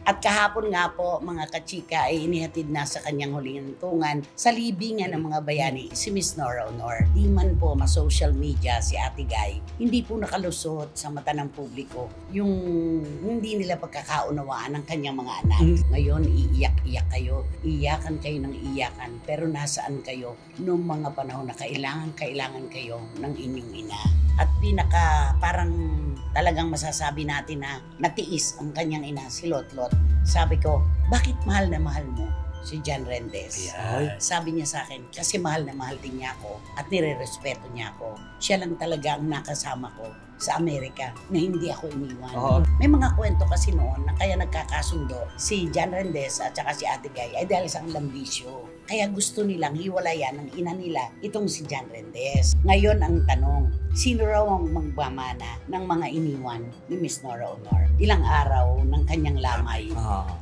At kahapon nga po, mga kachika, ay inihatid na sa kanyang huling hantungan sa libingan ng mga bayani si Miss Nora Aunor. Di man po ma-social media si Ate Guy, hindi po nakalusot sa mata ng publiko yung hindi nila pagkakaunawaan ng kanyang mga anak. Ngayon, iiyak-iyak kayo, iyakan kayo ng iyakan, pero nasaan kayo noong mga panahon na kailangan kayo ng inyong ina. At pinaka parang talagang masasabi natin na natiis ang kanyang ina, si Lotlot. Sabi ko, bakit mahal na mahal mo si John Rendez? Yeah. Sabi niya sa akin, kasi mahal na mahal din niya ako at nire-respeto niya ako. Siya lang talaga ang nakasama ko sa Amerika na hindi ako iniwan. May mga kwento kasi noon na kaya nagkakasundo si John Rendez at saka si Ate Guy ay dahil sa lambisyo. Kaya gusto nilang hiwalayan ng ina nila itong si John Rendez. Ngayon ang tanong, sino raw ang magmamana ng mga iniwan ni Miss Nora Aunor? Ilang araw ng kanyang lamay.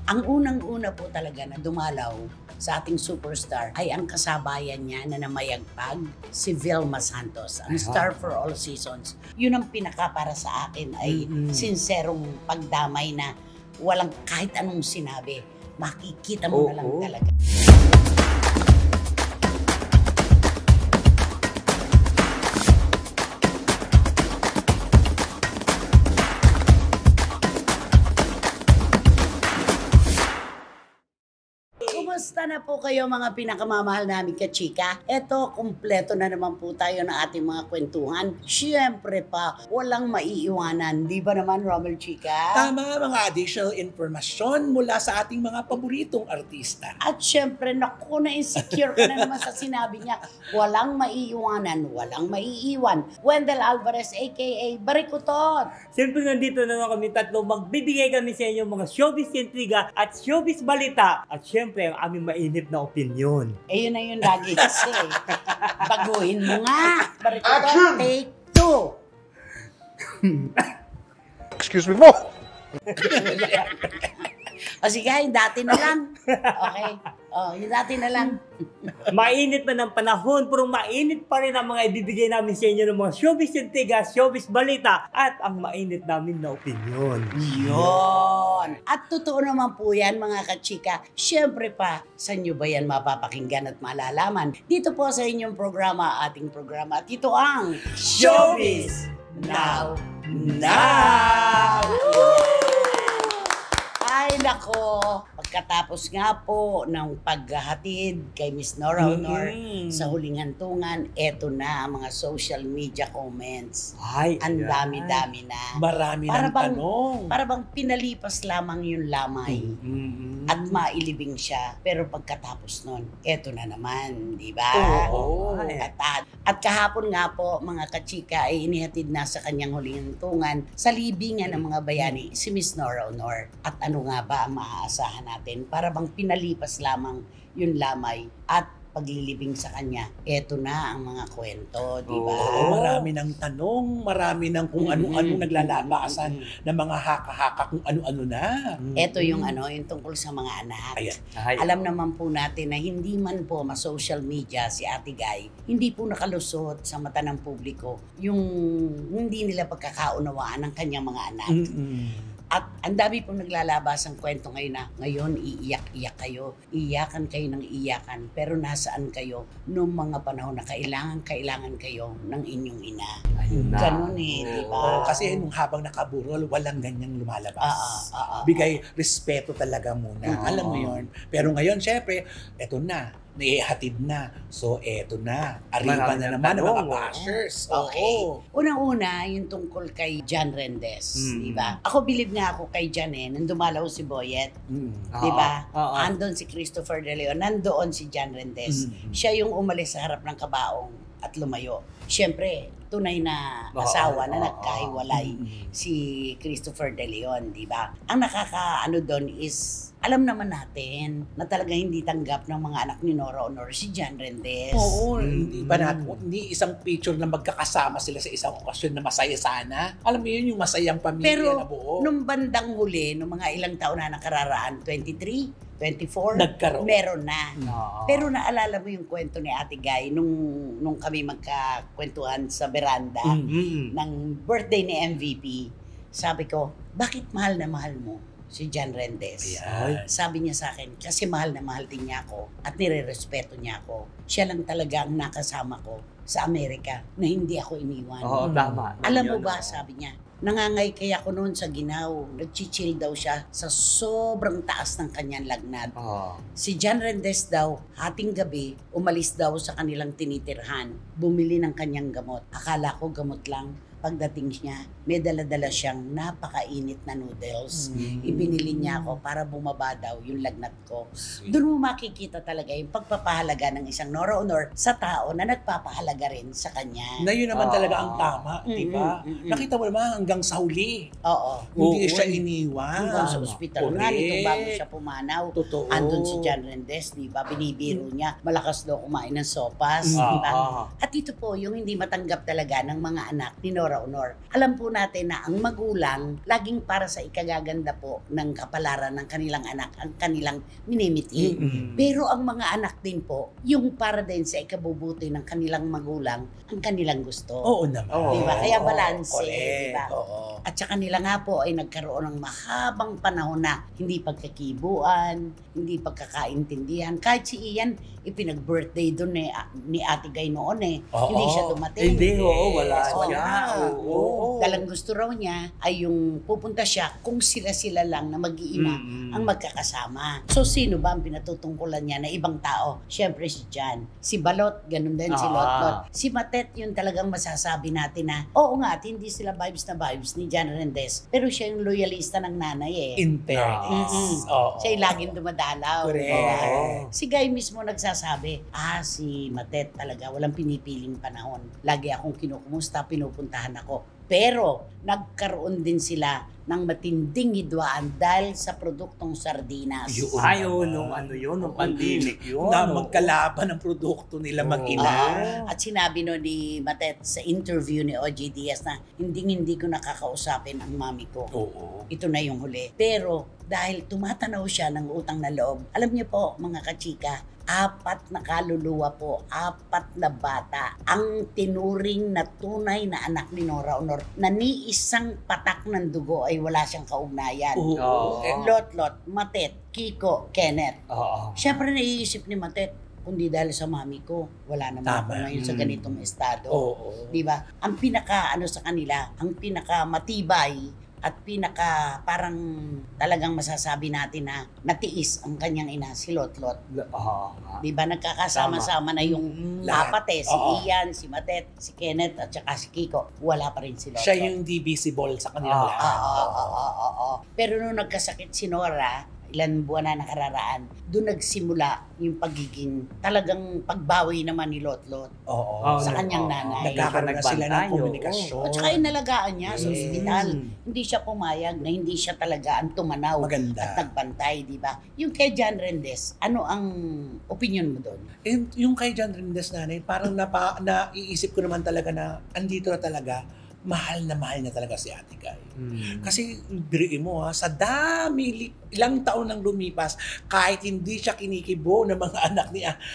Ang unang-una po talaga na dumalaw sa ating superstar ay ang kasabayan niya na namayagpag, si Vilma Santos, ang star for all seasons. Yun ang pinaka para sa akin ay sinserong pagdamay na walang kahit anong sinabi. Makikita mo na lang talaga. Kumusta na po kayo mga pinakamamahal namin kachika? Eto, kumpleto na naman po tayo ng ating mga kwentuhan. Siyempre pa, walang maiiwanan. Di ba naman, Romel Chika? Tama, mga additional informasyon mula sa ating mga paboritong artista. At siyempre, naku, na-insecure ka na naman sa sinabi niya. Walang maiiwanan, walang maiiwan. Wendell Alvarez, a.k.a. Barikutot. Siyempre, nandito na naman kami tatlo. Magbibigay kami sa inyo mga showbiz intriga at showbiz balita. At siyempre, ang aming mainit na opinion. Eh, yun na yun lagi kasi. Baguhin mo nga. Barikutot, take 2. Excuse me po. O sige, yung dati na lang. Okay. O, yung dati na lang. Mainit na ng panahon, pero mainit pa rin ang mga ibibigay namin sa inyo ng mga showbiz intriga, showbiz balita, at ang mainit namin na opinion. Yun. At totoo naman po yan, mga kachika. Siyempre pa, sa inyo ba yan mapapakinggan at malalaman? Dito po sa inyong programa, ating programa. At ito ang Showbiz Now. Ay nako, pagkatapos nga po ng paghahatid kay Miss Nora Aunor sa huling hantungan, eto na ang mga social media comments. Ay, ang dami-dami na. Marami ng tanong. Para bang pinalipas lamang yung lamay at mailibing siya. Pero pagkatapos nun, eto na naman, di ba? At kahapon nga po, mga kachika, ay inihatid na sa kanyang huling hantungan sa libingan ng mga bayani si Miss Nora Aunor. At ano nga ba ang maaasahan natin? Para bang pinalipas lamang yung lamay at paglilibing sa kanya. Eto na ang mga kwento, di ba? Marami ng tanong, marami ng kung ano-ano naglalabasan ng mga haka-haka kung ano-ano na. Eto yung yung tungkol sa mga anak. Ayan. Alam naman po natin na hindi man po ma-social media si Ate Guy, hindi po nakalusot sa mata ng publiko yung hindi nila pagkakaunawaan ng kanyang mga anak. At ang dami pong naglalabas ang kwento ngayon na ngayon iiyak-iyak kayo, iyakan kayo ng iyakan, pero nasaan kayo noong mga panahon na kailangan kayo ng inyong ina. Ganun di ba? Kasi nung habang nakaburol, walang ganyang lumalabas. Bigay respeto talaga muna. Alam mo yun. Pero ngayon, syempre, eto na. Naihatid na. So, eto na. Arriba na naman ang mga bashers. Okay. Unang-una, yung tungkol kay John Rendez. Di ba? Ako, bilib nga ako kay John nang dumalaw si Boyet. Di ba? Andon si Christopher De Leon. Nandoon si John Rendez. Siya yung umalis sa harap ng kabaong at lumayo. Siyempre, tunay na asawa na nagkahiwalay si Christopher De Leon, di ba? Ang nakakaano doon is alam naman natin na talaga hindi tanggap ng mga anak ni Nora Aunor si John Rendez. Oo, hindi isang picture na magkakasama sila sa isang okasyon na masaya sana. Alam mo yun, yung masayang pamilya na buo. Pero nung bandang huli, nung mga ilang taon na nakararaan, 23, 24, nagkaroon. Meron na. Pero naalala mo yung kwento ni Ate Guy nung kami magkakwentuhan sa veranda ng birthday ni MVP. Sabi ko, bakit mahal na mahal mo si John Rendes. Ayan. Sabi niya sa akin, kasi mahal na mahal din niya ako at nire-respeto niya ako. Siya lang talaga ang nakasama ko sa Amerika na hindi ako iniwan. Oo, tama. Alam mo Yun, ba, oo. sabi niya, nangangay kaya ako noon sa Ginaw. Nag-chill daw siya sa sobrang taas ng kanyang lagnat. Oo. Si John Rendes daw, hating gabi, umalis daw sa kanilang tinitirhan. Bumili ng kanyang gamot. Akala ko gamot lang. Pagdating niya, may dala-dala siyang napakainit na noodles. Ibinili niya ako para bumaba daw yung lagnat ko. Doon mo makikita talaga yung pagpapahalaga ng isang Nora Honor sa tao na nagpapahalaga rin sa kanya. Na yun naman talaga ang tama, di ba? Nakita mo naman hanggang sa huli. Oo. Hindi Oo, siya iniwan. Hanggang sa ospital nga, Correct. nitong bago siya pumanaw. Totoo. Andun si John Rendes, di ba? Binibiro niya. Malakas daw kumain ng sopas, Mm. di ba? Ah. At ito po, yung hindi matanggap talaga ng mga anak ni Nora Honor. Alam po natin na ang magulang, laging para sa ikagaganda po ng kapalaran ng kanilang anak, ang kanilang minimiti. Pero ang mga anak din po, yung para din sa ikabubuti ng kanilang magulang, ang kanilang gusto. Oo naman. Di ba? Kaya balance, Correct. di ba? Oo. At sa kanila nga po ay nagkaroon ng mahabang panahon na hindi pagkakibuan, hindi pagkakaintindihan. Kahit si Ian, ipinag-birthday doon ni Ate Gay noon Oo. Hindi siya dumating. Hindi, oo, wala Oo. siya. Oo. Dalang gusto raw niya ay yung pupunta siya kung sila-sila lang na mag-iima ang magkakasama. So sino ba ang pinatutungkulan niya na ibang tao? Siyempre si Jan. Si Balot, ganun din si Lotlot. Si Matet, yun talagang masasabi natin na, oo nga, at hindi sila vibes na vibes ni John Rendes. Pero siya yung loyalista ng nanay In fairness. Oo. Siya yung laging dumadalaw. Correct. Oo. Si Guy mismo nagsasabi, si Matet talaga, walang pinipiling panahon. Lagi akong kinukumusta, pinupuntahan ako. Pero nagkaroon din sila ng matinding hidwaan dahil sa produktong sardinas. Yun. Ayaw nung ano yun, nung pandemic yun. Na magkalaban ang produkto nila mag-ina. At sinabi no ni Matet sa interview ni OJ Diaz na hindi ko nakakausapin ang mami ko. Oo. Ito na yung huli. Pero dahil tumatanaw siya ng utang na loob, alam niyo po mga kachika, 4 na kaluluwa po, 4 na bata ang tinuring na tunay na anak ni Nora Honor na ni isang patak ng dugo ay wala siyang kaugnayan. Oo. Lotlot, Matet, Kiko, Kenneth. Oo. Siyempre naiisip ni Matet, kundi dahil sa mami ko, wala naman ako Tama. ngayon sa ganitong estado. Oo. Di ba? Ang pinaka sa kanila, ang pinaka matibay at pinaka parang talagang masasabi natin na natiis ang kanyang ina, si Lotlot. Oo. Di ba? Nagkakasama-sama na yung Lahat. apat si Oo. Ian, si Matet, si Kenneth at saka si Kiko. Wala pa rin si Lotlot. Siya yung di visible sa kanilang lahat. Oo. Pero nung nagkasakit si Nora, ilan buwan na nakararaan, doon nagsimula yung pagiging talagang pagbawi naman ni Lotlot Oo. sa kanyang nanay. Nagkakaroon na sila ng komunikasyon. At saka inalagaan niya sa Yes. ospital. Hindi siya pumayag na hindi siya talaga ang tumanaw Maganda. at nagbantay, di ba? Yung kay John Rendes, ano ang opinion mo doon? And yung kay John Rendes nanay, parang naiisip ko naman talaga na andito na talaga, mahal na talaga si Ate Guy. Kasi diriin mo sa dami, ilang taon nang lumipas, kahit hindi siya kinikibo ng mga anak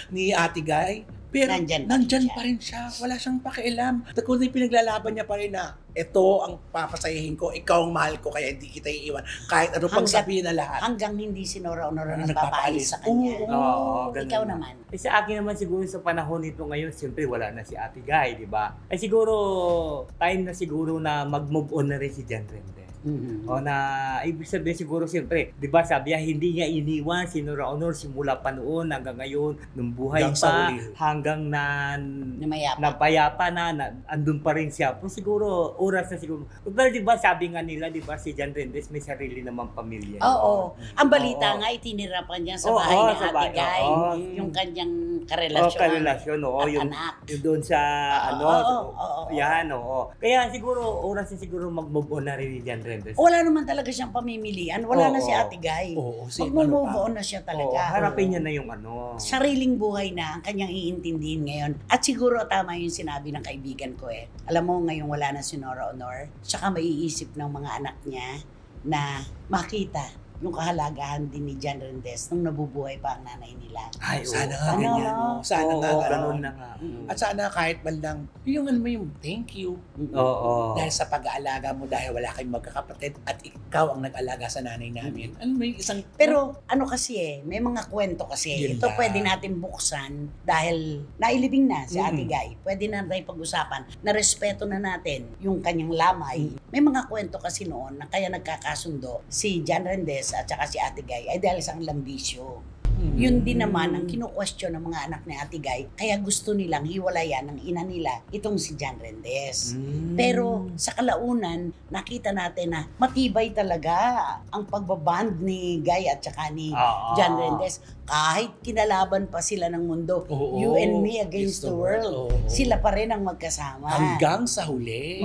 ni Ate Guy, pero nandyan pa rin siya. Wala siyang pakialam. Kundi pinaglalaban niya pa rin na ito ang papasayahin ko, ikaw ang mahal ko, kaya hindi kita iiwan. Kahit ano pang sabihin na lahat. Hanggang hindi si Nora Honor ang nagpapaalis sa kanya. Oo, ganun Ikaw na. naman. Sa akin naman siguro sa panahon nito ngayon, siyempre wala na si Ate Guy, di ba? Ay siguro, time na siguro na mag-move on na rin si John Rendes. O na, ibig sabihin siguro siyempre, di ba sabi niya, hindi niya iniwan si Nora Honor simula pa noon hanggang ngayon, nung buhay Hanggang sa pa, huli. hanggang napayapa na, andun pa rin siya. Pero siguro, oras na siguro. Pero di ba sabi nga nila, di ba si John Rendes may sarili namang pamilya. Oo. Ang balita Oo. nga, itinirapan niya sa Oo, bahay ni sa Ate bahay. Guy. Oo. Yung kanyang Oo, karelasyon. karelasyon, oo. at Yung, anak. yung doon sa, Oo. yan, oo. Kaya siguro, oras na siguro mag-move on na rin ni John Rendes. Wala naman talaga siyang pamimilian. Wala na si Ate Guy. Oo, Mag-move on na siya Oo, talaga. harapin niya na yung ano. Sariling buhay na ang kanyang iintindihin ngayon. At siguro tama yung sinabi ng kaibigan ko Alam mo, ngayong wala na si Nora Honor, tsaka maiisip ng mga anak niya na makita yung kahalagahan din ni John Rendes nung nabubuhay pa ang nanay nila. Ay, sana nga Ano, ganyan, no? no? Sana nga ganun ganun. na nga. At sana kahit man lang, yung ano mo yung thank you. Oo. Dahil sa pag-aalaga mo, dahil wala kayong magkakapatid at ikaw ang nag-alaga sa nanay namin. Ano mo yung isang... Pero ano kasi may mga kwento kasi. Yun Ito lang. pwede natin buksan dahil nailibing na si Ate Guy. Pwede na tayo pag-usapan na respeto na natin yung kanyang lamay. May mga kwento kasi noon na kaya nagkakasundo si John Rendes at saka si Ate Guy ay dahil sa lambisyo. Yun din naman ang kinu-question ng mga anak ni Ate Guy, kaya gusto nilang hiwalayan ng ina nila itong si John Rendes. Pero sa kalaunan, nakita natin na matibay talaga ang pagbaband ni Guy at saka ni John Rendes. Kahit kinalaban pa sila ng mundo, Oo. you and me against the world, Oo. sila pa rin ang magkasama. Hanggang sa huli.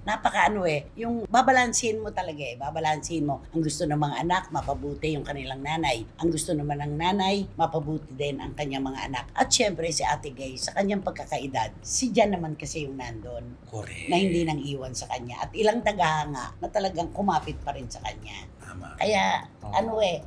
Napaka yung babalansin mo talaga babalansin mo. Ang gusto ng mga anak, mapabuti yung kanilang nanay. Ang gusto naman ng nanay, mapabuti din ang kanyang mga anak. At syempre si Ate Guy, sa kanyang pagkakaedad, si Jan naman kasi yung nandun. Correct. Na hindi nang iwan sa kanya. At ilang tagahanga na talagang kumapit pa rin sa kanya. Tama. Kaya,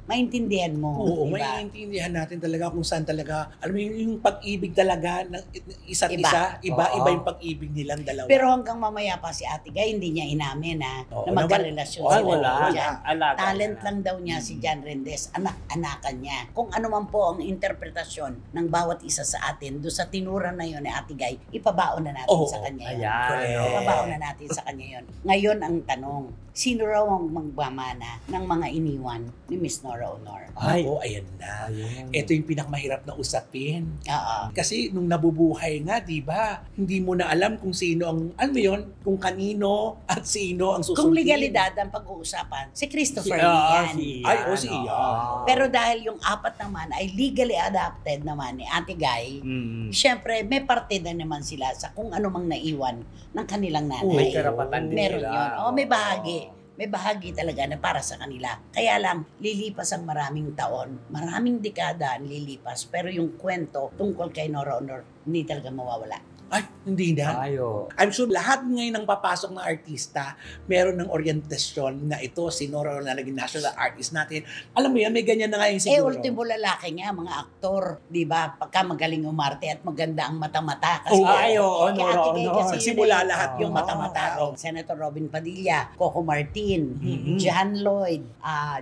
maintindihan mo. Oo, diba? maiintindihan natin talaga kung saan talaga, alam mo yung pag-ibig talaga ng isa't Iba. isa, iba Oo. yung pag-ibig nilang dalawa. Pero hanggang mamaya pa si Ate Guy, hindi niya inamin na Oo, magkarelasyon naman. sila. Wala. Jan. Alaga Talent na. lang daw niya si John Rendes, anak-anakan niya. Kung ano man po ang interpretasyon ng bawat isa sa atin, doon sa tinura na yun ni Ate Guy, ipabaon na natin Oo. sa kanya yun. Ayan. Correct. Ipabaon na natin sa kanya yun. Ngayon ang tanong, sino raw ang magmamana ng mga iniwan ni Miss Nora Honor? Ay. Oo, ayan na. Ayun. Ito yung pinakamahirap na usapin. Oo. Kasi nung nabubuhay nga, di ba, hindi mo na alam kung sino ang, ano mo yun, kung kanino at sino ang susundin. Kung legalidad ang pag-uusapan, si Christopher Si yan. Ian. Ay, si Ian. Pero dahil yung apat naman ay legally adopted naman ni Ate Guy, syempre may parte na naman sila sa kung ano mang naiwan ng kanilang nanay. May karapatan din Meron sila. yun. May bahagi. May bahagi talaga na para sa kanila. Kaya lang, lilipas ang maraming taon, maraming dekada ang lilipas, pero yung kwento tungkol kay Nora Honor, hindi talaga mawawala. Ay, hindi na. Ayo. I'm sure lahat ngayon ng papasok na artista, meron ng orientasyon na ito, si Nora Honor na naging national artist natin. Alam mo yan, may ganyan na nga yung siguro. Ultimo lalaki nga, mga aktor, di ba? Pagka magaling umarte at maganda ang mata-mata. Kasi Oo. Ay, oo, kay Nora Ate Guy Honor. kasi yun Simula eh. lahat Yung Oo. mata-mata. Senator Robin Padilla, Coco Martin, John Lloyd,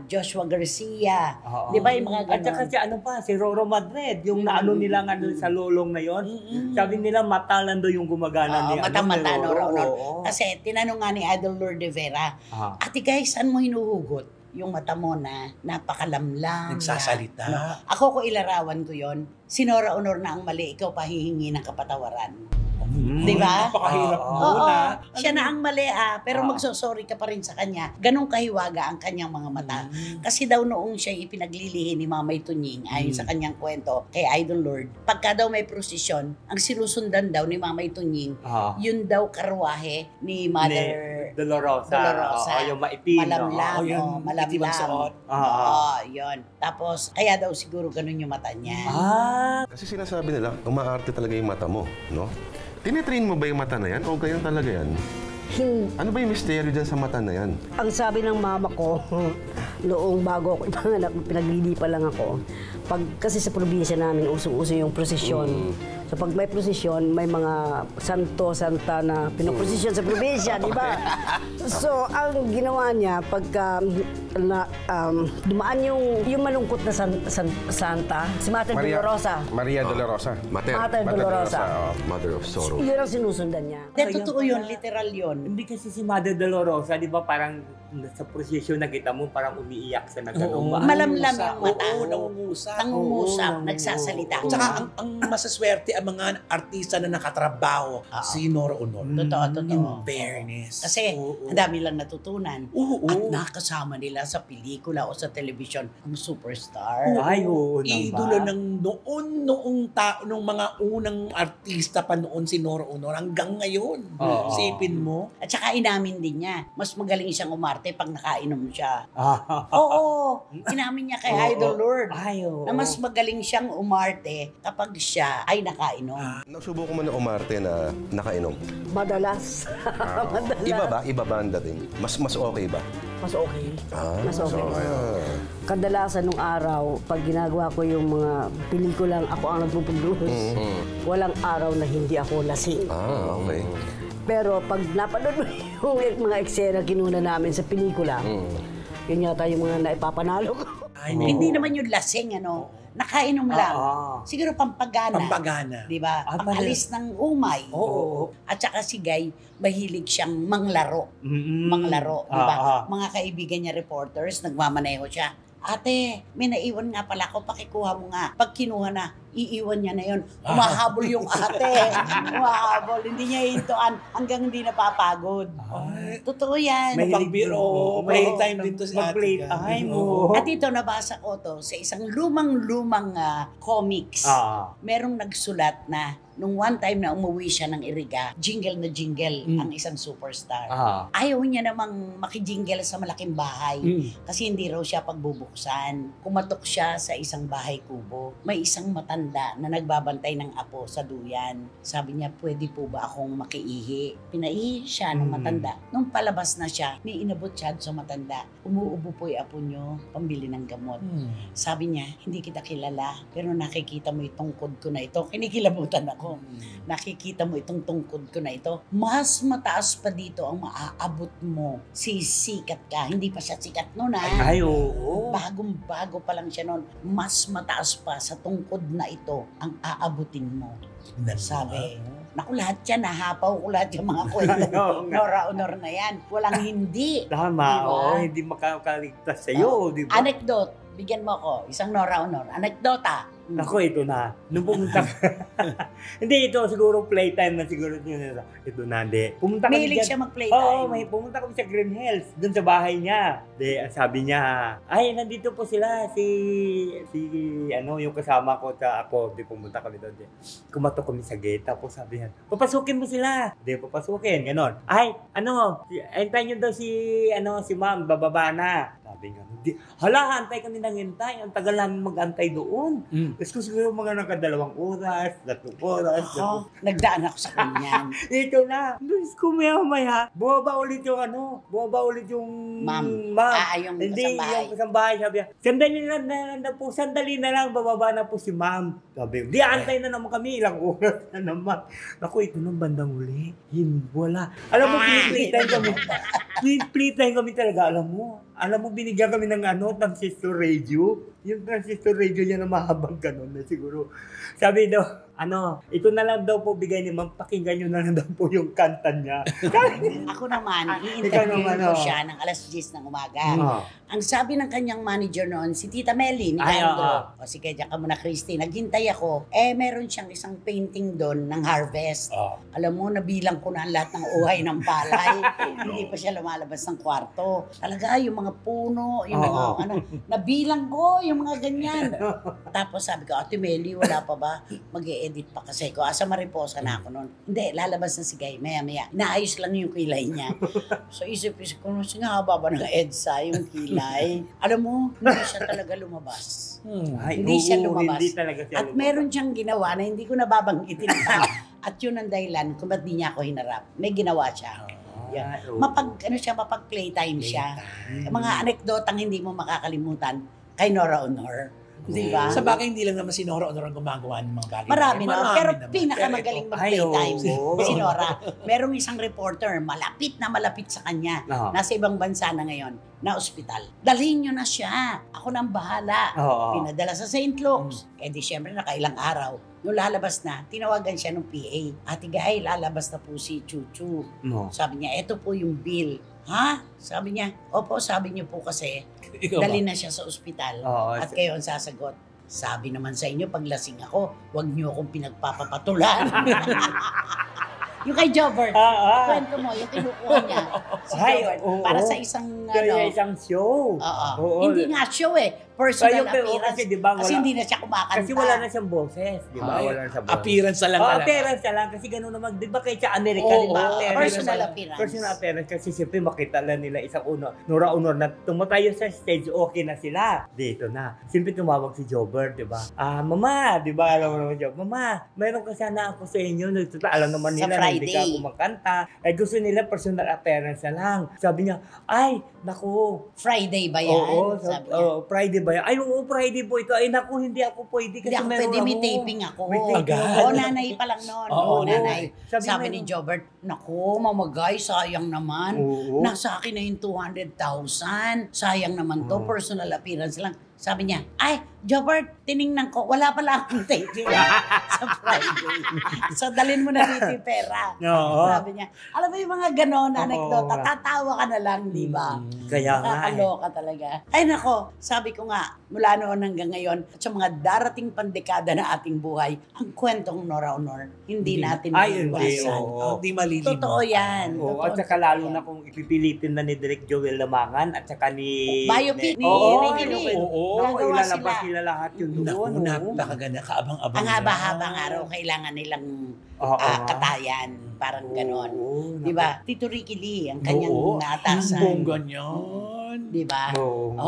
Joshua Garcia. Oo. Di ba yung mga At saka ganon? si ano pa, si Roro Madrid, yung naano nila nga doon sa lolong na yon. Sabi nila mata lang daw yung gumagana ni mata-mata, ni Nora Honor. Oo. Kasi tinanong nga ni Idol Lord de Vera, Ah. Ate guys, saan mo hinuhugot yung mata mo na napakalamlam? Nagsasalita. Ako ko ilarawan ko yon. Si Nora Honor na ang mali, ikaw pa hihingi ng kapatawaran. Di ba? Napakahirap Oo. mo Oo, na. siya na ang mali pero magsosorry ka pa rin sa kanya. Ganong kahiwaga ang kanyang mga mata. Kasi daw noong siya ipinaglilihi ni Mamay Tunying, ayon sa kanyang kwento kay Idol Lord, pagka daw may prosesyon, ang sinusundan daw ni Mamay Tunying, Ah. yun daw karwahe ni Mother Dolorosa. Dolorosa. Oo, yung maitim. Malamlam. Oo, yun, malamlam. itim ang suot. Oo, yun. Tapos, kaya daw siguro ganun yung mata niya. Kasi sinasabi nila, umaarte talaga yung mata mo, no? Tinitrain mo ba yung mata na yan o ganyan talaga yan? Ano ba yung misteryo dyan sa mata na yan? Ang sabi ng mama ko, noong bago ako ipanganak, pinaglilipa lang ako. Kasi sa probinsya namin, usong-uso yung prosesyon. So pag may prosesyon, may mga santo-santa na pinoprosesyon sa probinsya, di ba? So ang ginawa niya, pagka dumaan yung malungkot na santa, si Mater Dolorosa. Maria Dolorosa. Mater Dolorosa. Mother of sorrow. Yun ang sinusundan niya. Dahil totoo yun, literal yun. Hindi kasi si Mother Dolorosa, di ba parang sa prosesyon na kita mo, parang umiiyak sa nagtanong. Malamlam yung mata. Oo, nangungusap. Nangungusap, Oo, nagsasalita. Tsaka ang masaswerte ang mga artista na nakatrabaho, si Nora Honor. Totoo. In fairness. Kasi ang dami lang natutunan. Oo. At nakasama nila sa pelikula o sa television ang superstar. Ay, oo naman. Idolo ng noong mga unang artista pa noon si Nora Honor hanggang ngayon. Oo. Sipin mo. At saka inamin din niya, mas magaling siyang umarte pag nakainom siya. Ah. Oo. Inamin niya kay Oo. Idol Lord Ay, oo. na mas magaling siyang umarte kapag siya ay nakainom. Nasubukan mo na umarte na nakainom? Madalas. Madalas. Iba ba ang dating? Mas okay ba? Mas okay. Mas okay. Ah. Kadalasan nung araw, pag ginagawa ko yung mga pelikulang ako ang nagpuproduce, walang araw na hindi ako lasing. Okay. Pero pag napanood mo yung mga eksena kinuna namin sa pelikula, yun yata yung mga naipapanalo ko. Hindi naman yung lasing, nakainom lang. Siguro pampagana. Pampagana. Di ba? Pangalis ng umay. Oo. At saka si Guy, mahilig siyang manglaro. Mm-mm. Manglaro, di ba? Ah. Mga kaibigan niya reporters, nagmamaneho siya. Ate, may naiwan nga pala ako, pakikuha mo nga. Pag kinuha na, iiwan niya na yun. Umahabol yung ate. Umahabol. Hindi niya hintuan hanggang hindi napapagod. Totoo yan. Pagbiro, playtime din to si Ate Mag-playtime Guy. mo. At ito, nabasa ko to sa isang lumang-lumang comics. Merong nagsulat na nung one time na umuwi siya ng Iriga, jingle na jingle ang isang superstar. Ayaw niya namang makijingle sa malaking bahay kasi hindi raw siya pagbubuksan. Kumatok siya sa isang bahay kubo. May isang matanda na nagbabantay ng apo sa duyan. Sabi niya, pwede po ba akong makiihi? Pinaihi siya ng matanda. Nung palabas na siya, may inabot siya sa matanda. Umuubo po yung apo niyo, pambili ng gamot. Sabi niya, hindi kita kilala, pero nakikita mo itong tungkod ko na ito. Kinikilabutan ako. Nakikita mo itong tungkod ko na ito. Mas mataas pa dito ang maaabot mo. Sisikat ka. Hindi pa siya sikat noon, ha? Ay, oo. Bagong-bago pa lang siya noon. Mas mataas pa sa tungkod na ito ang aabutin mo. Sabi. Naku, lahat yan, nahapaw ko lahat yung mga kwento. Nora Honor na yan. Walang hindi. Tama, diba? hindi makakaligtas sa'yo, di ba? Anecdote. Bigyan mo ako. Isang Nora Honor. Anekdota. Ako, ito na. Nung pumunta hindi, ito siguro playtime na siguro yun. Ito na, hindi. Pumunta kami Mahilig dyan. siya mag-playtime. Oo, pumunta kami sa Green Hills, dun sa bahay niya. Sabi niya, ay, nandito po sila, yung kasama ko sa ako. Pumunta kami doon. Kumatok kami sa gate, tapos sabi niya, papasukin mo sila. Papasukin, ganon. Ay, antayin niyo daw si ma'am, bababa na. Sabi nga, hala, antay kami nang hintay. Ang tagal namin mag-antay doon. Tapos ko siguro mga nakadalawang oras, 3 oras. Nagdaan ako sa kanyan. Ito na. Diyos ko maya. Bumaba ulit yung Ma'am. Yung Hindi, yung kasambahay. Sabi niya, sandali na lang, bababa na po si ma'am. Sabi, di antay na naman kami, ilang oras na naman. Naku, ito nung bandang huli. Wala. Alam mo, playtime kami talaga, alam mo, binigyan kami ng transistor radio. Yung transistor radio niya na mahabang ganun na siguro. Sabi daw, ito na lang daw po bigay ni ma'am, pakinggan nyo na lang daw po yung kanta niya. Ako naman, i-interview ko siya ng 10:00 ng umaga. Ang sabi ng kanyang manager noon, si Tita Melly, ni Candro. O sige, diyan ka muna, Christy. Naghintay ako. Meron siyang isang painting doon ng harvest. Alam mo, nabilang ko na ang lahat ng uhay ng palay. Hindi pa siya lumalabas ng kwarto. Talaga, yung mga puno, yung mga nabilang ko, yung mga ganyan. Tapos sabi ko, Ate Melly, wala pa ba? Mag-e-edit pa kasi ko. Asa mariposa na ako noon. Hindi, lalabas na si Guy. Maya. Naayos lang yung kilay niya. So isip-isip ko, haba ba ng EDSA yung kilay? Alam mo, hindi siya talaga lumabas. Hindi siya lumabas. Hindi talaga siya At meron siyang ginawa na hindi ko nababanggitin pa. At yun ang dahilan kung ba't di niya ako hinarap. May ginawa siya. Mapag-playtime siya. Mga anekdotang hindi mo makakalimutan kay Nora Honor. Di ba? Sa bagay, hindi lang naman si Nora Honor ang gumagawa ng mga bagay. Marami na. Pero naman. pinakamagaling mag-playtime si Nora. Merong isang reporter, malapit sa kanya. Nasa ibang bansa na ngayon, na ospital. Dalhin nyo na siya. Ako nang bahala. Pinadala sa St. Luke's. Eh di syempre, nakailang araw. Nung lalabas na, tinawagan siya ng PA. Ate Guy, lalabas na po si Chuchu. Sabi niya, eto po yung bill. Ha? Sabi niya, opo, sabi niyo po kasi, dali na siya sa ospital. At kayo ang sasagot. Sabi naman sa inyo, pag lasing ako, huwag niyo akong pinagpapapatulan. Yung kay Jobert. Kwento mo, yung kinukuha niya. Si Jobert. Para sa isang, isang show. Hindi nga show personal appearance. Kasi hindi na siya kumakanta. Kasi wala na siyang boses, di ba? Wala na siyang boses. Appearance na lang talaga. Appearance na lang. Kasi gano'n naman, di ba kahit sa Amerika, di ba? Personal appearance. Personal appearance. Kasi siyempre makita lang nila isang Nora Honor na tumatayo sa stage, okay na sila. Dito na. Siyempre tumawag si Jobert, di ba? Mama, di ba? Alam mo naman Jobert, Mama, mayroon ka sana ako sa inyo. Alam naman nila na hindi ka kumakanta. Gusto nila personal appearance na lang. Sabi niya, ay, naku. Friday ba yan? Oo, Friday ba yan? Ay, oo, Friday po ito. Ay, naku, hindi ako pwede. Hindi ako pwede, may taping ako. Nanay pa lang noon. Nanay. Sabi ni Jobert, naku, mamagay, sayang naman. Nasa akin na yung 200,000. Sayang naman to, personal appearance lang. Sabi niya, ay, Jobert, tiningnan ko, wala pala akong taping sa Friday. So, dalhin mo na dito yung pera. Sabi niya, alam mo yung mga ganon, anekdota, tatawa ka na lang, di ba? Kaya nga. Nakakaloka talaga. Ay, nako, sabi ko nga, mula noon hanggang ngayon, at sa mga darating pandekada na ating buhay, ang kwentong Nora Honor, hindi natin maiwasan. Hindi malilimo. Totoo yan. At saka lalo na kung ipipilitin na ni Direk Joel Lamangan at saka ni... Biopic ni Ricky Lee. Ilalabas sila lahat yun doon. Napakaganda, kaabang-abang. Ang haba-habang araw, kailangan nilang katayan. Parang ganon. Di ba? Tito Ricky Lee, ang kanyang naatasan. Ang ganyan. Di ba?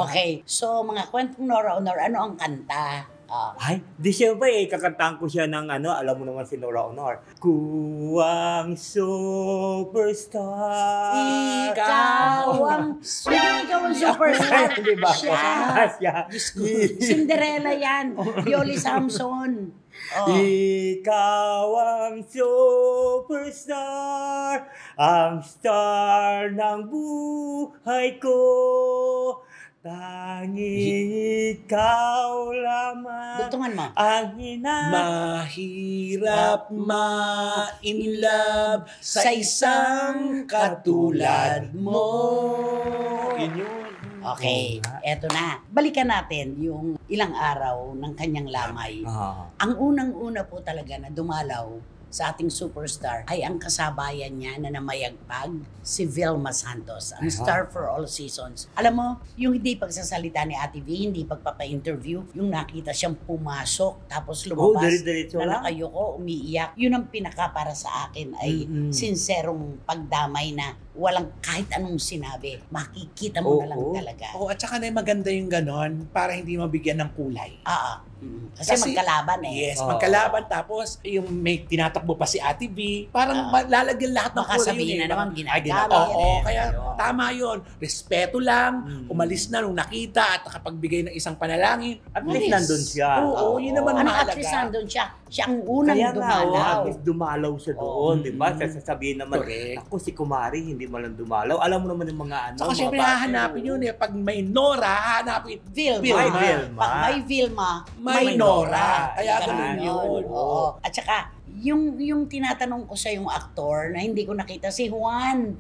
Okay. So, mga kwentong Nora Honor, ano ang kanta? Ay, di siyempre kakantahan ko siya ng alam mo naman si Nora Honor. Kuwang superstar. Ikaw ang superstar. Di ba? Siya. Cinderella yan. Yoli Samson. Ikaw ang superstar, ang star ng buhay ko. Tanging ikaw lamang Dutungan mo. ang mahirap ma-in love sa isang katulad mo. Yun. Okay, eto na. Balikan natin yung ilang araw ng kanyang lamay. Ang unang-una po talaga na dumalaw sa ating superstar ay ang kasabayan niya na namayagpag, si Vilma Santos, ang star for all seasons. Alam mo, yung hindi pagsasalita ni Ate V, hindi pagpapa-interview, yung nakita siyang pumasok, tapos lumabas na nakayuko, umiiyak. Yun ang pinaka para sa akin ay sinserong pagdamay na walang kahit anong sinabi. Makikita mo na lang talaga. At saka na maganda yung ganon para hindi mabigyan ng kulay. Kasi magkalaban Yes, magkalaban. Tapos yung may tinatakbo pa si Ate V, parang lalagyan lahat ng kulay. Baka sabihin na naman ginagamit. Kaya tama yun. Respeto lang. Umalis na nung nakita at nakapagbigay ng isang panalangin. At least nandun siya. Yun naman mahalaga. At least nandun siya. Siya ang unang dumalaw. At least dumalaw siya doon, di ba? Sasabihin naman, ako si Kumari, hindi mo lang dumalaw. Alam mo naman yung mga Saka siyempre hahanapin yun Pag may Nora, hahanapin Vilma. Pag may Vilma, may Nora. Kaya ganun yun. At saka, yung tinatanong ko sa yung aktor na hindi ko nakita, si Juan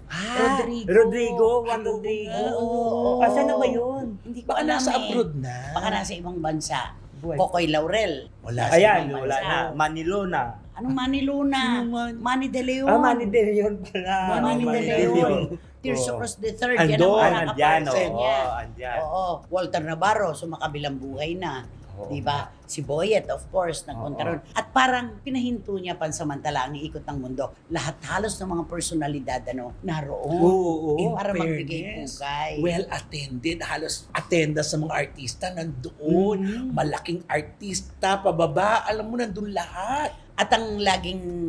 Rodrigo. Juan Rodrigo. Asan na ba yun? Hindi ko baka alam nasa abroad na. Baka nasa ibang bansa. Kokoy Laurel. Wala sa Ayan, ibang wala bansa. na. Manilona. Anong Maniluna? Manny De Leon. Manny De Leon pala. Manny De Leon. Tirso Cruz III. Yan Andon. ang Andyan. niya. Walter Navarro, sumakabilang buhay na. Diba? Si Boyet, of course, nagpunta ron. At parang pinahinto niya pansamantala ang ikot ng mundo. Lahat halos ng mga personalidad naroon. Para magbigay pugay. Well attended. Halos attendance sa mga artista nandoon. Malaking artista, pababa. Alam mo, nandun lahat. At ang laging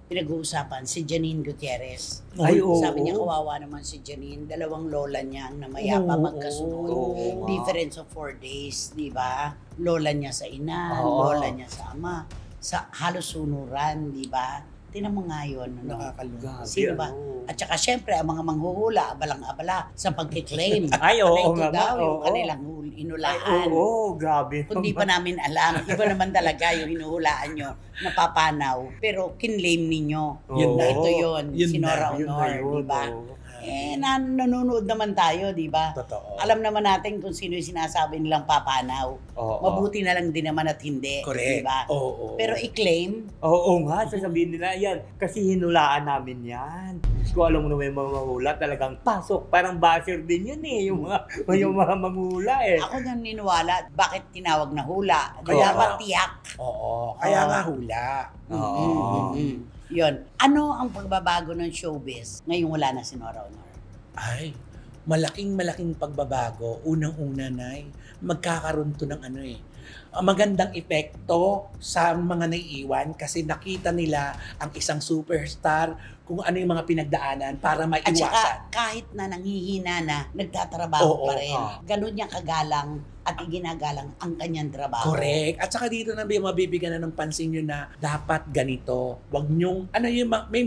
pinag-uusapan, si Janine Gutierrez. Sabi niya, kawawa naman si Janine. Dalawang lola niya ang namayapa magkasunod. Difference of 4 days, di ba? Lola niya sa ina, lola niya sa ama. Sa halos sunuran, di ba? Tinan mo nga yun. Nakakalungkot. Sino ba? At saka syempre, ang mga manghuhula, abalang-abala sa pagkiklaim. Ay, oo nga. daw yung kanilang inulaan. Grabe. Hindi pa namin alam. Iba naman talaga yung hinuhulaan nyo, napapanaw. Pero kinlaim ninyo na ito yun, si Nora Honor, di ba? Nanonood naman tayo, di ba? Totoo. Alam naman natin kung sino yung sinasabi nilang papanaw. Mabuti na lang din naman at hindi. Correct. Di ba? Oo. Pero i-claim, Oo nga, sasabihin nila yan. Kasi hinulaan namin yan. Kung alam mo na may mga mahula, talagang pasok. Parang buzzer din yun eh, yung mga manghula eh. ako naniniwala, bakit tinawag na hula? Kaya Dapat nga. tiyak. Oo. Kaya nga hula. Yun. Ano ang pagbabago ng showbiz ngayong wala na si Nora Honor? Ay, malaking pagbabago. Unang-una na magkakaroon to ng magandang epekto sa mga naiiwan kasi nakita nila ang isang superstar kung ano yung mga pinagdaanan para At maiwasan. saka kahit na nanghihina na, nagtatrabaho pa rin. Ganun niya kagalang at iginagalang ang kanyang trabaho. Correct. At saka dito na mabibigyan na ng pansin nyo na dapat ganito. Wag nyong, may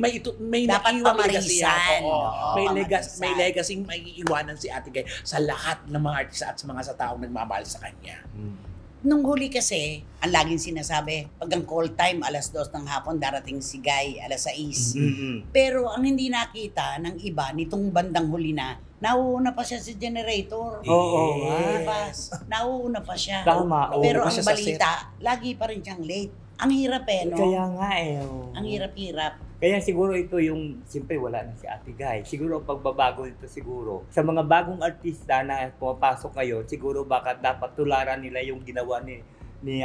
Dapat naiiwang legacy pamarisan. yan. Oo, May pamarisan. legacy may iiwanan si Ate Guy sa lahat ng mga artista at sa mga sa taong nagmamahal sa kanya. Nung huli kasi, ang laging sinasabi, pag ang call time, 2:00 ng hapon, darating si Guy, 6:00. Pero ang hindi nakita ng iba, nitong bandang huli na, nauuna pa siya sa generator. Oo. Yes. Nauuna pa siya. Tama. Pero Nauuna ang siya sa balita, lagi pa rin siyang late. Ang hirap no? Kaya nga Ang hirap-hirap. Kaya siguro ito yung, siyempre wala na si Ate Guy. Siguro ang pagbabago nito siguro, sa mga bagong artista na pumapasok ngayon, siguro baka dapat tularan nila yung ginawa ni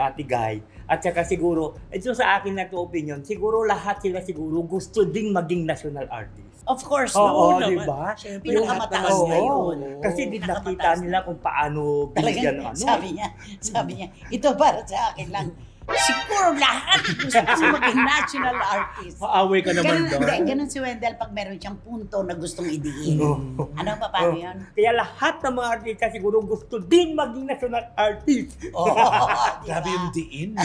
Ate Guy. At saka siguro, ito sa akin na to opinion, siguro lahat sila siguro gusto ding maging national artist. Of course, Oo, naman. diba? Pinakamataas Oo, na yun. Kasi di nakita Pinakamataas nila kung paano binigyan Talagang ng sabi niya, ito para sa akin lang. Siguro lahat gusto maging national artist. Paaway ka naman doon. Ganun si Wendell pag meron siyang punto na gustong idiin. Ano pa, paano yun? Kaya lahat ng mga artista siguro gusto din maging national artist. Grabe yung diin.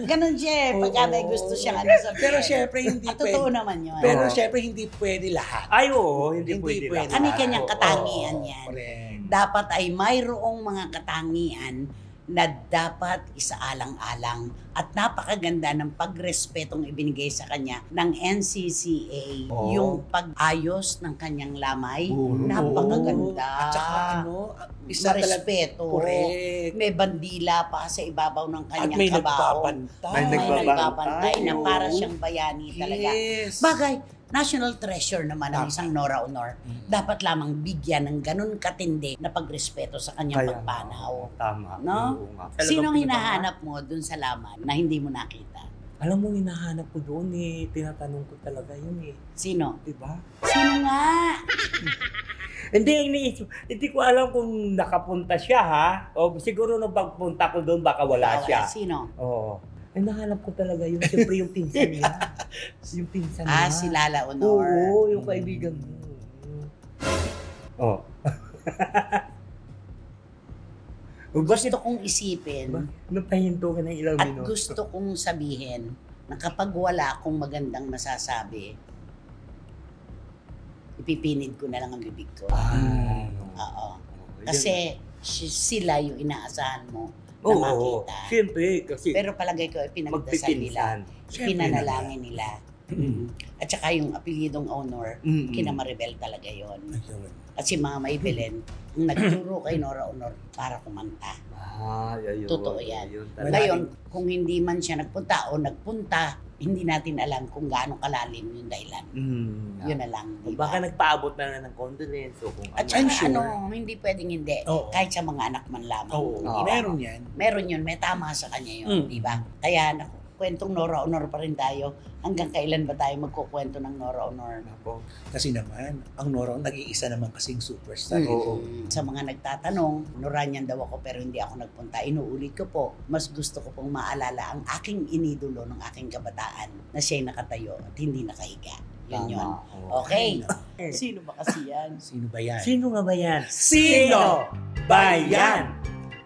Ganun siya eh. Pagka may gusto siyang sabihin. Pero syempre hindi At totoo naman yun. Pero syempre hindi pwede lahat. Ay, oo, hindi pwede lang. Ano yung kanyang katangian yan? Correct. Dapat ay mayroong mga katangian na dapat isaalang-alang at napakaganda ng pagrespetong ibinigay sa kanya ng NCCA, yung pag-ayos ng kanyang lamay, napakaganda. At saka isa respeto. Correct. May bandila pa sa ibabaw ng At kanyang may kabaong. nagbabantay. May May nagbabantay. nagbabantay na Oo. para siyang bayani talaga. Yes. Bagay, national treasure naman ang isang Nora Honor. Dapat lamang bigyan ng ganun katindi na pagrespeto sa kanyang pagpanaw. Tama. No? Oo nga. Sinong Talagang hinahanap mo dun sa laman na hindi mo nakita? Alam mo, hinahanap ko doon eh. Tinatanong ko talaga yun eh. Sino? Diba? Sino nga? Hindi ko alam kung nakapunta siya ha. O siguro nung pagpunta ko doon baka wala siya. Sino? Oo. Ay, nahanap ko talaga yun. Siyempre yung pinsan niya. Yung pinsan niya. Si Lala Honor. Oo, yung kaibigan mo. Oh. Gusto kong isipin Napahinto ka ng ilang at minuto. gusto kong sabihin na kapag wala akong magandang masasabi, ipipinid ko na lang ang bibig ko. Oo. Kasi sila yung inaasahan mo na makita. Siyempre, kasi Pero palagay ko, pinagdasal nila. Pinanalangin nila. At saka yung apelyidong Honor, kina Maribel talaga yon. At si Mama Ibelen, ang nagturo kay Nora Honor para kumanta. Ayun. Totoo yan. Ayun, talaga. Ngayon, kung hindi man siya nagpunta o nagpunta, hindi natin alam kung gaano kalalim yung dahilan. Yun na lang. Diba? Baka nagpaabot na ng condolence o kung At ano. saka hindi pwedeng hindi. Oo. Kahit sa mga anak man lamang. Oo, Diba? meron yan. Meron yun, may tama sa kanya yun, di ba? Kaya kwentong Nora Honor pa rin tayo. Hanggang kailan ba tayo magkukwento ng Nora Honor? Kasi naman, ang Nora nag-iisa naman kasing superstar. Oo. Sa mga nagtatanong, Noranian daw ako pero hindi ako nagpunta. Inuulit ko po, mas gusto ko pong maalala ang aking inidolo ng aking kabataan na siya'y nakatayo at hindi nakahiga. Yun Tama. yun. Oo. Okay. Sino ba kasi yan? Sino ba yan? Sino nga ba yan? Sino ba yan?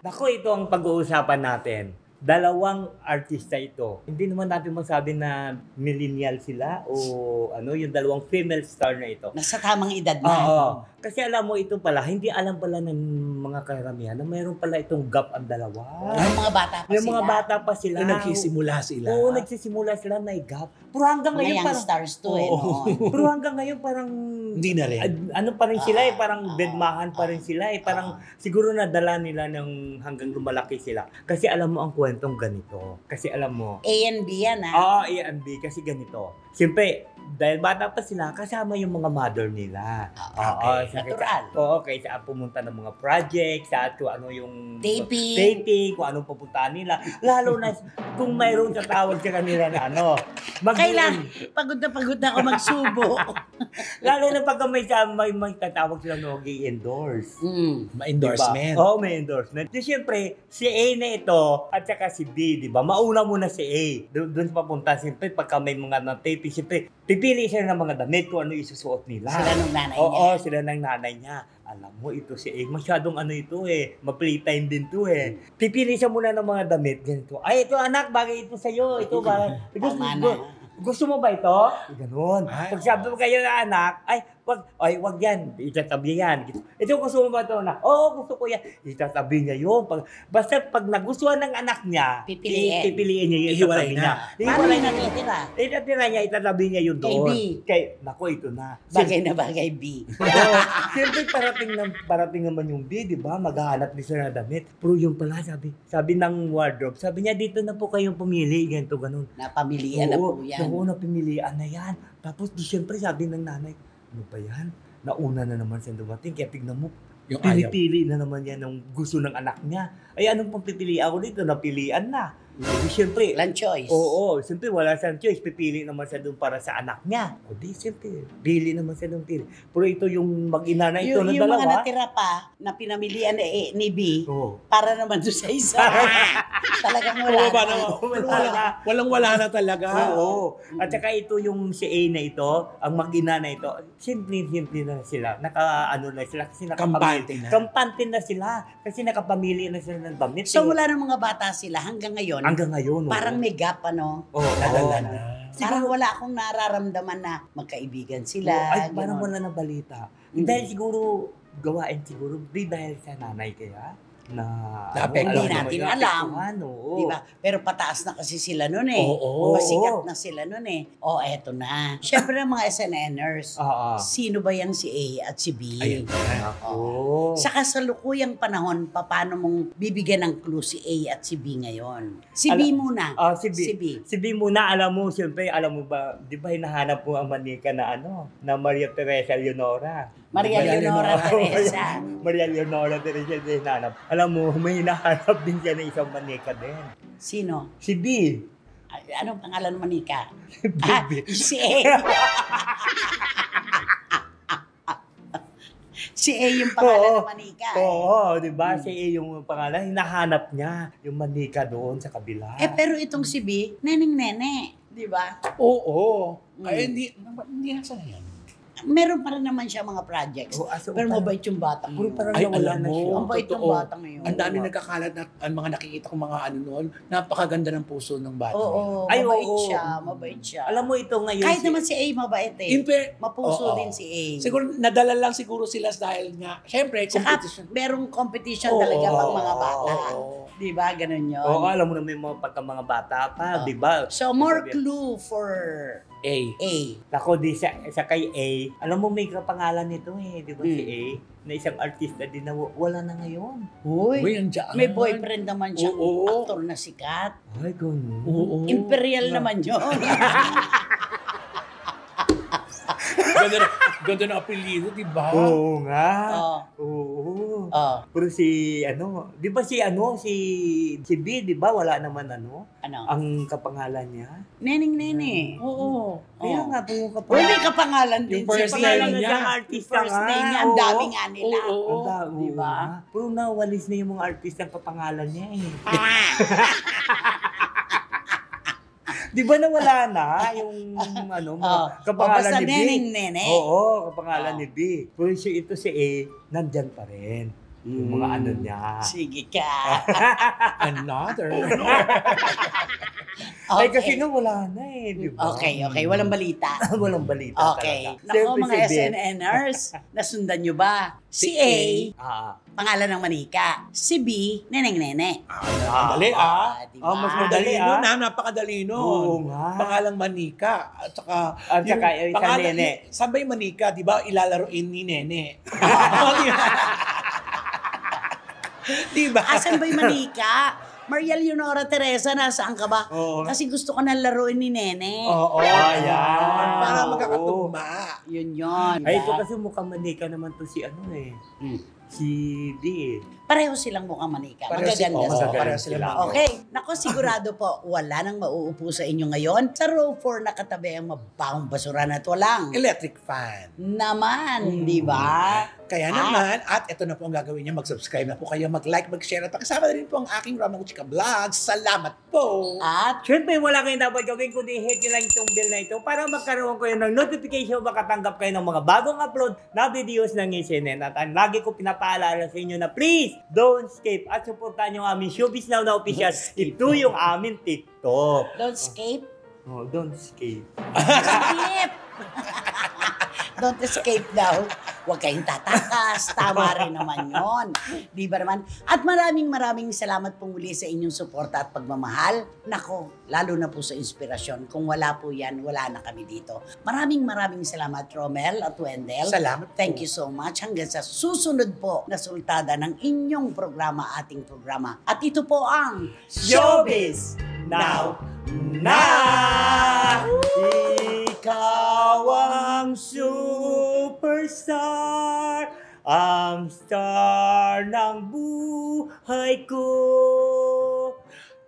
Naku, ito ang pag-uusapan natin. dalawang artista ito. Hindi naman natin masabi na millennial sila o ano, yung dalawang female star na ito. Nasa tamang edad na. Oo. Kasi alam mo ito pala, hindi alam pala ng mga karamihan na mayroon pala itong gap ang dalawa. Yung mga bata pa Yung sila. mga bata pa sila. Yung nagsisimula sila. Oo, nagsisimula sila, may gap. Pero hanggang Mga ngayon young parang... stars to eh. Oo. noon. Pero hanggang ngayon parang... Hindi na rin. Ano pa rin sila eh, parang bedmahan pa rin sila eh. Parang siguro nadala nila ng hanggang lumalaki sila. Kasi alam mo ang kwentong ganito. Kasi alam mo... A and B yan Oo, A and B kasi ganito. Siyempre, dahil bata pa sila, kasama yung mga mother nila. Okay, natural. Oo, kaya saan pumunta ng mga project, saan kung ano yung Taping. kung anong pupuntahan nila. Lalo na kung mayroong tatawag sa kanila na ano. Kailan? Pagod na ako magsubo. Lalo na pag may tatawag sila na mag-i-endorse. Ma-endorsement. Diba? Oo, may endorsement. Di syempre, si A na ito at saka si B, di ba? Mauna muna si A. Doon papunta, syempre, pagka may mga taping, syempre, pipili sila ng mga damit kung ano isusuot nila. Sila ng nanay niya. Oo, sila ng nanay niya. Alam mo, ito si A, masyadong ano ito eh, ma-playtime din to eh. Pipili siya muna ng mga damit, ganito. Ay, ito anak, bagay ito sa'yo. Ito ba? Tama na. Gusto mo ba ito? Ganun. Ay, Pag sabi mo kayo na anak, wag yan, itatabi yan. Ito gusto mo ba ito na? Oo, gusto ko yan. Itatabi niya yun. Basta pag nagustuhan ng anak niya, pipiliin niya yung itatabi niya. Paano yung natitira? Itatira niya, itatabi niya yun doon. Kay B. Naku, ito na. Bagay na bagay B. Siyempre parating naman yung B, di ba? Maghahanap din siya ng damit. Pero yung pala, sabi ng wardrobe, sabi niya, dito na po kayong pumili, ganito, ganun. Napamilian na po yan. Oo, napimilian na yan. Tapos, siyempre, sabi ng nanay, ano ba yan? Nauna na naman siya dumating, kaya tignan mo, Yung pinipili na naman yan ng gusto ng anak niya. Ay, anong pang pipili ako dito? Napilian na. Siyempre, Walang choice. oo, siyempre wala siyang choice. Pipili naman siya doon para sa anak niya. O di, siyempre, pili naman siya doon pili. Pero ito yung mag-ina na ito ng Yung dalawa. mga natira pa na pinamilian ni B, Oo. para naman doon sa isa. Talagang wala Oo, ba na. naman? Walang-wala na talaga. Oo. At saka ito yung si A na ito, ang mag-ina na ito, simple na sila. Naka-ano na sila. Kasi Kampante na. Kampante na sila. Kasi nakapamili na sila ng damit. So wala ng mga bata sila hanggang ngayon. Hanggang ngayon. Parang may gap, ano? Oo. Nadala na. Parang wala akong nararamdaman na magkaibigan sila. Ay, parang ganon. wala na balita. Dahil siguro, gawain siguro, dahil sa nanay kaya, na Hindi natin alam. Oo. Diba? Pero pataas na kasi sila nun eh. Oo. Masikat na sila nun eh. Eto na. Siyempre ang mga SNNers. Oo. Sino ba yan si A at si B? Ayun. Oo. Sa kasalukuyang panahon, paano mong bibigyan ng clue si A at si B ngayon? Si B muna. Si B. Si B. Si B muna, alam mo, siyempre, alam mo ba, di ba hinahanap mo ang manika na na Maria Teresa Leonora? Maria Leonora Teresa. Maria Leonora Teresa din hinahanap. Alam mo, may hinahanap din siya ng isang manika din. Sino? Si B. Anong pangalan mo, Manika? B. Si A. Si A yung pangalan ng manika. Oo, di ba? Si A yung pangalan. Hinahanap niya yung manika doon sa kabila. Pero itong si B, neneng-nene. Di ba? Oo. Kaya hindi nasa na yan. Meron pa rin naman siya mga projects. Pero mabait yung bata Puro ngayon. parang Ay, nawala alam na mo, siya. Ang bait ng totoo. bata ngayon. Ang dami nagkakalat na ang mga nakikita kong mga ano noon. Napakaganda ng puso ng bata. Oo, Ay, mabait oo. siya. Mabait siya. Alam mo ito ngayon. Kahit naman si A mabait eh. Mapuso Oo. din si A. Siguro nadala lang siguro sila dahil nga, syempre, Saka competition. merong competition Oo, talaga pang oo, mga bata. oo. Di ba? Ganun yun. Oo, alam mo na may mga pagka mga bata pa, di ba? So, more clue for A. A. Ako di sa kay A, alam mo may kapangalan nito di ba si A? Na isang artista din na wala na ngayon. Uy, Uy, andyan. may boyfriend naman siyang Oo. aktor na sikat. Ay, ganun. Oo. Imperial naman yun. Ganda na apelido, di ba? Oo nga. Oo. Oo. Pero di ba si B, di ba wala naman Ano? ang kapangalan niya? Neneng-nene. Oo. Kaya nga po yung Uy, kapangalan. may kapangalan din Yung first siya. name niya. Artista First name niya, ang dami nga nila. Oo. Di Di ba? Pero nawalis na yung mga artista ang kapangalan niya Di ba nawala na yung kapangalan basta ni B? neneng-nene. Oo, kapangalan ni B. Pero ito si A, nandyan pa rin. Yung mga ano niya. Sige ka. Another. Ay, kasi nga wala na eh, di ba? Okay. Walang balita. Walang balita Okay. talaga. Nako, Siyempre, mga si Beth. SNNers, nasundan nyo ba? Si A, pangalan ng manika. Si B, neneng-nene. Madali Diba? mas Madali madali nun, napakadali nun. Oo nga. Pangalang Manika. At saka, Yung isang Nene. Sabay Manika, di ba, ilalaroin ni Nene. Di ba? Asan ba yung manika? Maria Leonora Teresa, nasaan ka ba? Oo. Kasi gusto ko na laruin ni Nene. Oo. Ayan. Para Oo. magkakatugma. Yun. Ay, ito kasi mukhang manika naman to si ano eh. Si D eh. Pareho silang mukhang manika. Pareho Magaganda sila. sila. Pareho sila. Okay. Nako, sigurado po, wala nang mauupo sa inyo ngayon. Sa row 4 nakatabi ang mabahong basura at walang Electric fan. naman, di ba? Kaya naman, at ito na po ang gagawin niya, mag-subscribe na po kayo, mag-like, mag-share, at pakasama na rin po ang aking Ramang Chika Vlogs. Salamat po! At Siyempre, wala kayong dapat gawin kundi hit nyo lang itong bell na ito para magkaroon kayo ng notification, makatanggap kayo ng mga bagong upload na videos ng SNN. At ang lagi ko pinapaalala sa inyo na please, don't skip at supportan yung aming Showbiz Now na official. Ito yung aming TikTok. don't escape. Oh, don't skip. Escape! Don't escape daw. Huwag kayong tatakas. Tama rin naman yon. Di ba naman? At maraming salamat po muli sa inyong suporta at pagmamahal. Nako, lalo na po sa inspirasyon. Kung wala po yan, wala na kami dito. Maraming salamat, Romel at Wendell. Salamat po. Thank you so much. Hanggang sa susunod po na sultada ng inyong programa, ating programa. At ito po ang Showbiz Now na! Ikaw ang superstar, ang star ng buhay ko.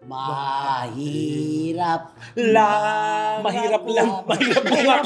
Mahirap Lang Mahirap lang ako. Mahirap.